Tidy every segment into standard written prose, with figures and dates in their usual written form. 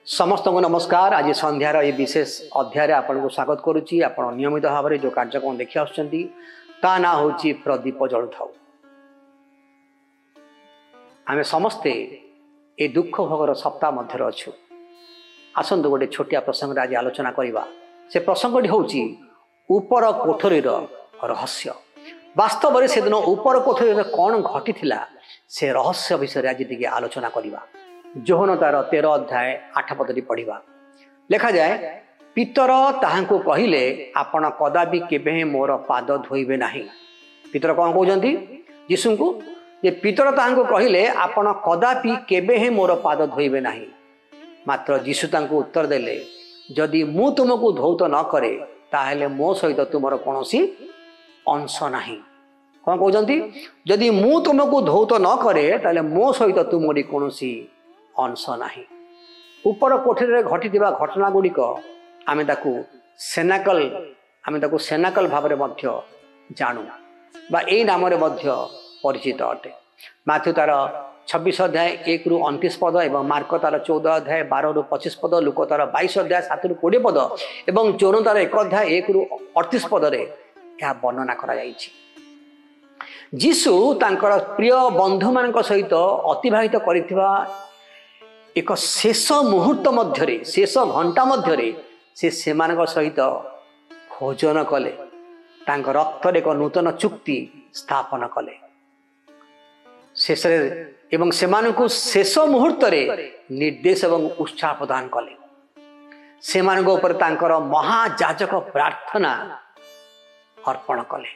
समस्त को नमस्कार। आज संध्यार ये विशेष अध्याय आपन को स्वागत करुच्ची। आप नियमित भाव में जो कार्यक्रम देखी आसुँचा ना हूँ प्रदीप जलुथाऊ। आम समस्ते ए दुख भोगर सप्ताह मध्य अच्छु। आसतु गोटे छोटिया प्रसंग आज आलोचना करवा। से प्रसंगटी हूँ ऊपर कोठरी रहस्य। वास्तव में से दिन ऊपर कोठरी कौन घटी से रहस्य विषय आज टी आलोचना करवा। जोहन तार 13 अध्याय 8 पदटी पढ़ा लिखा जाए, पितर ताहांको कहिले आपण कदापि केबे मोर पाद धोइबे नाही। पितर कौन कहते यीशु को जे पितर ताहांको कहिले आपण कदापि केबे मोर पाद धोइबे नाही। मात्र यीशु तांको उत्तर देले, जदि मु तुमको धौत न करे ताहेले मो सहित तुमर कोनोसी अंश नाही। कौन कहते जदि मु तुमको धौत न करे ताहेले मो सहित तुमरी कोनोसी अंश नाही। ऊपर कोठरी घटी घटना गुड़िक आम सेनाकल भाव जानू बा ए नाम परिचित अटे। माथ्यू तार 26 अध्याय 1 रु 29 पद एवं मार्क तार 14 अध्याय 12 रु 25 पद, लुक तार 22 अध्याय 7 रु 20 पद एवं जोन तार 1 अध्याय 1 रु 38 पद रे यह वर्णना करा जायछि। यीशु तांकर प्रिय बंधु मान सहित अतिवाहित करिथिबा एक शेष मुहूर्त मध्य शेष घंटा मध्य से सहित भोजन कले, रक्तर एक नूतन चुक्ति स्थापन कले शेष एवं सेमानकु शेष मुहूर्त निर्देश एवं उत्साह प्रदान कले। सेमानक ऊपर तांकर महायाजक प्रार्थना अर्पण कले।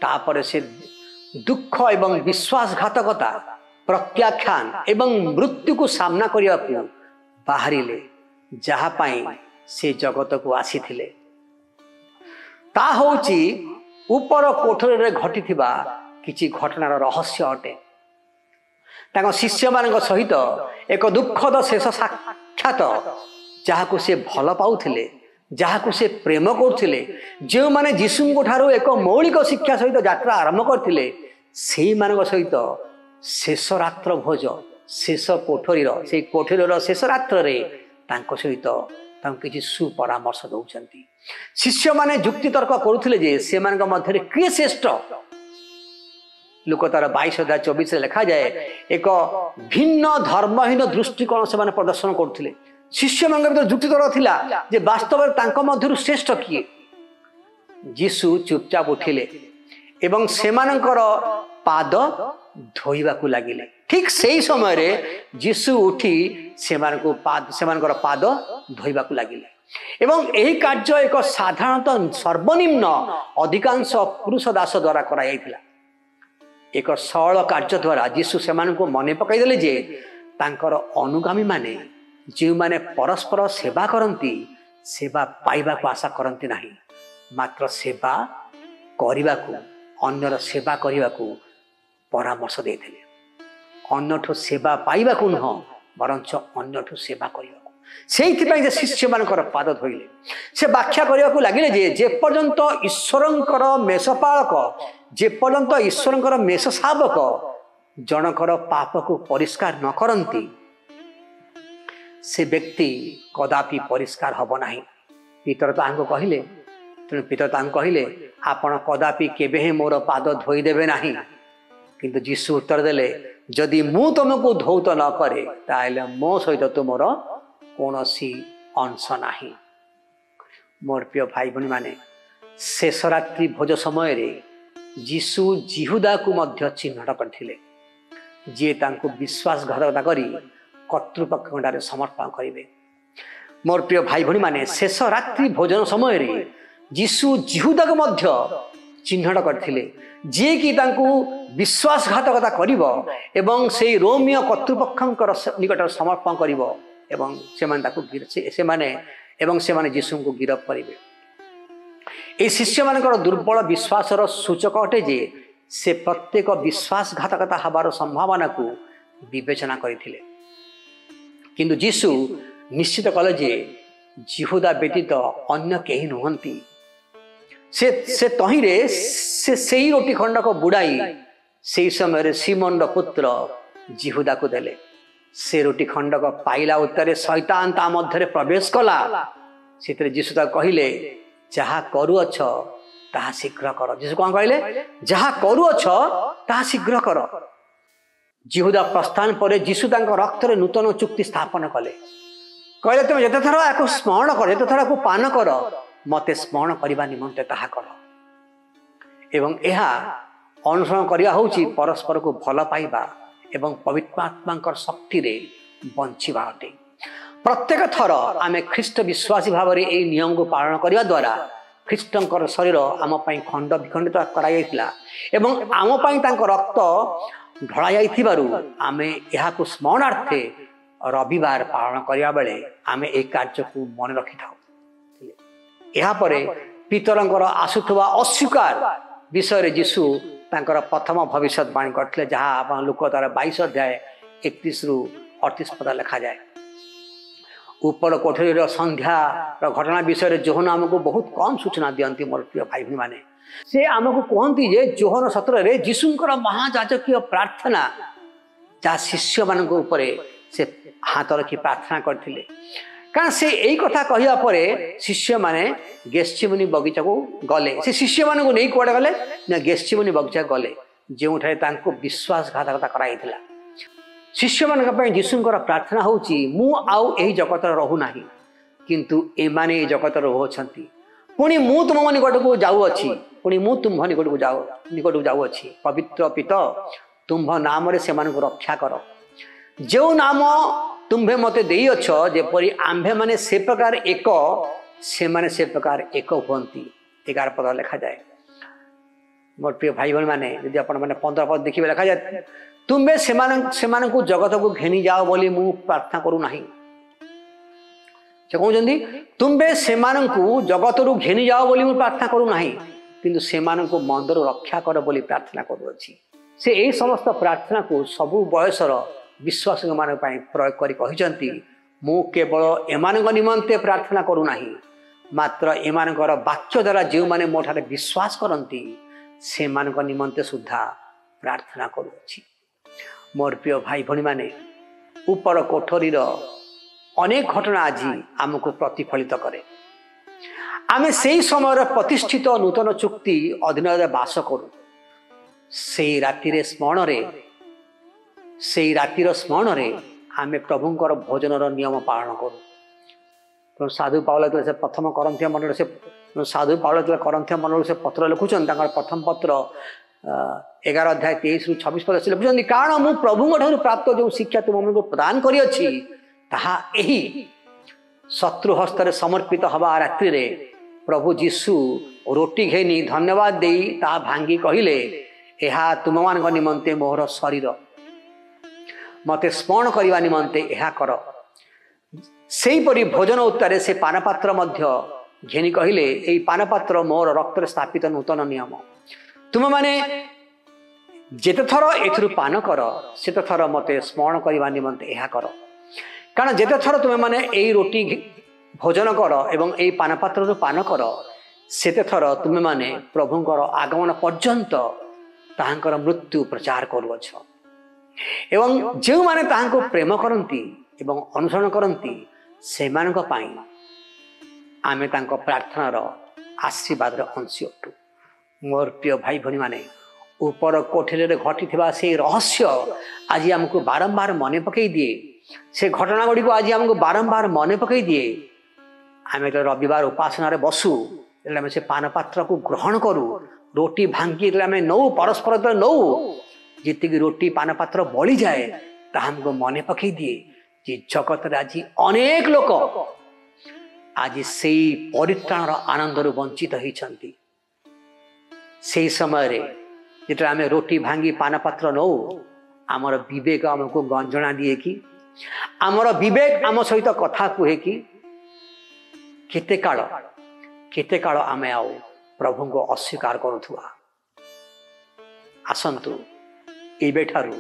तापर से दुख एवं विश्वासघातकता प्रत्याख्यान एवं मृत्यु को सामना करने को बाहरिले, जहा पाई से जगत को आसी थिले। ता होची ऊपर कोठरी घटी किछि घटनार रहस्य अटे। तांको शिष्य मान सहित एक दुखद शेष साक्षात जहाकु से भल पाउथिले, जहाकु से प्रेम करथिले, जो माने यीशु ठारू एक मौलिक शिक्षा सहित यात्रा आरंभ करथिले, सेही मान सहित शेष रात्र भोज शेष कोठरीर से कोठरीर शेष रात्र सहित किसी सुपरामर्श दौरान शिष्य माने जुक्ति तर्क करुले जे से मध्य किए श्रेष्ठ। लुक तार 22 अध्याय 24 लिखा जाए, एक भिन्न धर्महीन दृष्टिकोण से प्रदर्शन करुले। शिष्य मान भीतर जुक्ति तर्क थिला जे वास्तव मध्य श्रेष्ठ किए। यीशु चुपचाप उठिले एवं सेमानकर पाद धोइबा को लागिले। ठीक सही समय रे यीशु उठी सेमानकर पाद धोइबा को लागिले एवं एही कार्य एक साधारणतः सर्वनिम्न अधिकांश पुरुष दास द्वारा करा जायतिला। एक सरल कार्य द्वारा यीशु सेमानको मने पकाई देले जे तांकर अनुगामी माने जे माने परस्पर सेवा करंती सेवा पाइबा को आशा करंती नाही, मात्र सेवा करिबा को अन्यर सेवा करिबा को परामर्श देथिले। अन्यठो सेवा पाइबा को न बरंच अन्यठो सेवा करिबा को। सेइथिपई जे शिष्य मानकर पाद धोइले। से व्याख्या करिबा को लागिले जे पर्यंत ईश्वरंकर मेषपालक, जे पर्यंत ईश्वरंकर मेष शावक जनकर पाप को परिष्कार न करंती से व्यक्ति कदापि परिष्कार हब नाही। पितर तांको कहिले, तेणु पितर तांको कहिले आपण कदापि केबे मोर पाद धोई देबे नाही। किंतु यीशु उत्तर देले, जदि मु तुमको धौत न करे ताहेले मो सहित तुमर कोनोसी अंश नाही। मोर प्रिय भाई भनी माने शेष रात्रि भोज समय जीशु जिहुदा को मध्य चिन्हट करथिले जे तांको विश्वासघातकता करी कर्तृपक्षरे समर्पण करेंगे। मोर प्रिय भाई भणी माने शेष रात्रि भोजन समय जीशु जिहुदा को मध्य चिन्हट करथिले जे कि तांको विश्वासघातकता करिवो एवं से रोमियो कर्तृपक्षंकर निकट समर्पण करिवो एवं से माने जीशु को गिरफ करेंगे। ए शिष्य मानकर दुर्बल विश्वासर सूचक अटे जे से प्रत्येक विश्वासघातकता हबार संभावना को विवेचना करथिले किंतु जीशु निश्चित कले जे जिहुदा व्यतीत अन्य केही नुहंती। से तहिरे से रोटी खंड को बुड़ाई से समय सीमन पुत्र जिहुदा को देले। से रोटी खंड को पाइला उत्तरे शैतान ता मध्य प्रवेश कला से जीशु कहले जहा करुअछ ताहा शीघ्र कर। जीशु कौन कहले जहा करुअछ ताहा शीघ्र कर। जिहुदा प्रस्थान पर जीशु तांको रक्त रे नूतन चुक्ति स्थापन कले कहले तुम जते थर याको स्मरण कर जते थर को पान कर मते स्मरण करबा निमंते ताहा कर। एवं एहा अनुसरण करिया होची परस्पर को भल पाइबा एवं पवित्र आत्मा शक्ति रे बंचिबा अटे। प्रत्येक थर आमे ख्रीष्ट विश्वासी भाव में यही नियम को पालन करने द्वारा ख्रीष्टर शरीर आम खंड विखंडित कराइला एवं आम रक्त ढला आमे यहाँ स्मरणार्थे रविवार पालन करने बेले आमे एक कार्य को मन रखी था। यापर पितरंकर आसुवा अस्वीकार विषय जीशु तांकर प्रथम भविष्यवाणी करते जहाँ आप लोक तार 22 अध्याय 31 रु 38 पद लिखा जाए। ऊपर कोठरी संध्या घटना विषय जोहन आमको बहुत कम सूचना दियंती मोर प्रिय भाई भाई माने से आमको कहती जे जोहन 17 जीशुंकर महायाजकीय प्रार्थना जहाँ शिष्य मान से हाथ रखी प्रार्थना करथिले कारण से यही कथा कहया परे शिष्य माने गेस्टिमुनि बगीचा को गले। से शिष्य मान को नहीं कुआडे गले ना गेस्टिमुनि बगीचा गले जोठारे तांको विश्वासघातकता कराइथिला। शिष्य मान जीशुंकर प्रार्थना होची मु आउ एही जगत रहू नाही किंतु एमाने जगत रहुछंती पुणी मु तुम निकट को जाऊ अछि पुणी मु तुम निकट को जाऊ अछि। पवित्र पिता तुम्भ नाम रे सेमान को रक्षा कर जो नाम तुम्भे मते देई अछ जेपरि आंभे माने से प्रकार एक से माने से प्रकार एक हुंती 11 पद लिखा जाए। मोर प्रिय भाई भाई माने यदि आपण माने 15 पद देखिबे लिखा जाए तुम्बे सेमान को जगत को घेनी जाओ बोली मु प्रार्थना करू नाही। से कहउजंदी तुम्बे सेमान को जगत रु घेनी जाओ बोली मु प्रार्थना करू नाही किंतु सेमान को मंदर रक्षा कर बोली प्रार्थना करू अछि। से एई समस्त प्रार्थना को सबु बयसर विश्वास मान प्रयोग करी कहिजंती मु केवल एमानक निमंते प्रार्थना करू नाही मात्र एमानकर वाक्य द्वारा जो माने मोठारे विश्वास करंती सेमानक निमंते सुद्धा प्रार्थना करू अछि। मोर प्रिय भाई भणी माने ऊपर कोठरी अनेक घटना आज आमको प्रतिफलित करे। आमे सेई समय प्रतिष्ठित नूतन चुक्ति अधीन बास करू से रातिर स्मरण रे आमे प्रभुंकर भोजनर नियम पालन करू। तो साधु पावल से प्रथम करंथिया मंडल से साधु पावल करंथिया मंडल से पत्र लिखुचन प्रथम पत्र 11 अध्याय 23 रु 26 पद से लिखुचन कारण मु प्रभुंक ठारू प्राप्त जो शिक्षा तुमको प्रदान करी अछि ताहा एही शत्रु हस्ତରେ समर्पित हवा रात्रि रे प्रभु जीशु रोटी घेनी धन्यवाद देई ता भांगी कहिले एहा तुम मान निमंते मोहर शरीर मते स्मरण करने निमंते एहा कर। सेही परि भोजन उत्तरे से पानपात्र मध्य घेनी कहिले एई पानपात्र मोर रक्त स्थापित नूतन नियम तुम माने जेते थर एथुरु पान कर सेते थर मते स्मरण करने निमंते एहा कर। कारण जेते थर तुम माने एई रोटी भोजन कर एवं एई पानपात्र पान कर सेते थर तुम माने प्रभुंकर आगमन पर्यंत ताहांकर मृत्यु प्रचार करूअछ। एवं जो माने ताहांको प्रेम करंती एवं अनुसरण करंती सेमानक पाई आमे तांको प्रार्थनार आशीर्वाद अंशी अटू। मोर प्रिय भाई भणी माने ऊपर कोठरी रे घटी से रहस्य आज आमको बारंबार मन पकई दिए से घटना गुड़ी को आज आमको बारंबार मन पकई दिए। आमे तो रविवार उपासना रे बसु आम से पान पात्र को ग्रहण करूँ रोटी भांगी आम नौ परस्पर तो नौ जी रोटी पान पात्र बड़ी जाए हमको मन पकई दिए जे जगत आज अनेक लोक आज से परित्राण आनंद वंचित होती से समय जो आम रोटी भांगी पान पात्र नौ आमर विवेक आमको गंजना दिए कि आमर विवेक आम सहित कथा कहे कि केते काल आम आउ प्रभु को अस्वीकार करुवा आसतु एबेठारु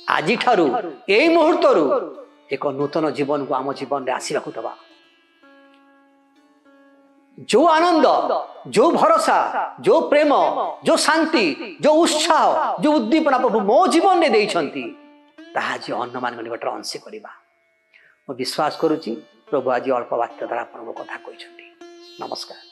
आज ठारू यही मुहूर्तरु एक नूतन जीवन को आम जीवन में आसवा दबा जो आनंद जो भरोसा जो प्रेम जो शांति जो उत्साह जो उद्दीपना प्रभु मो जीवन में देइछंती आज अन्न मान निकट अंश करवा विश्वास करुच्ची प्रभु आज अल्प वाक्य द्वारा प्रभु कथा कहते। नमस्कार।